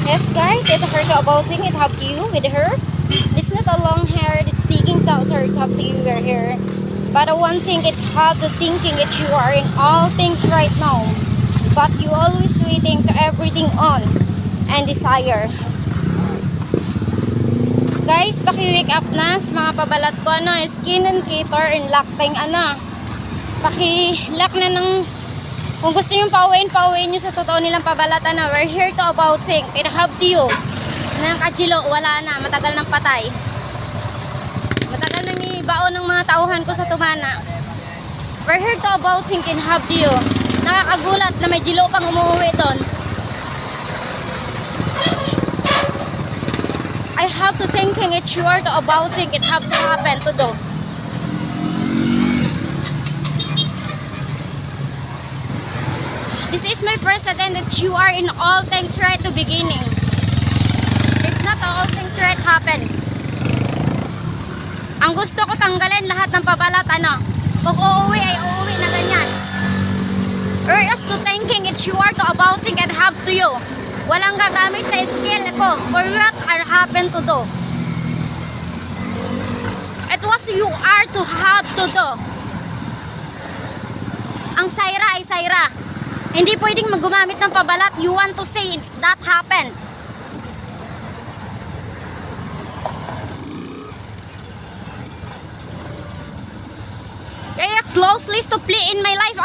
Yes guys, it hurt about thing, it have to you with her. It's not a long hair, it's taking out her top to you your hair. But the one thing it's have to thinking that you are in all things right now. But you always waiting to everything on and desire. Guys, paki-wake up na sa mga pabalat ko skin and cater and lacting Paki-lock na ng kung gusto nyo pauwiin nyo sa totoo nilang pabalat we're here to about sing. Pinahab to you. Nakakajilo, wala na. Matagal ng patay. Matagal nang ibaon ng mga tauhan ko sa tumana. We're here to about sing. Pinahab to you. Nakakagulat na may jilo pang umuwi doon. I have to thinking it's sure to about sing. It have to happen to do. This is my first attempt that you are in all things right to beginning. It's not all things right happen. Ang gusto ko tanggalin lahat ng pabalat Pag uuwi ay uuwi na ganyan. Or as to thinking it's you are to abouting and have to you. Walang gagamit sa skill ko for what are happen to do. It was you are to have to do. Ang Saira ay Saira. Hindi pwedeng maggumamit ng pabalat. You want to say it's that happened. Kaya close list to play in my life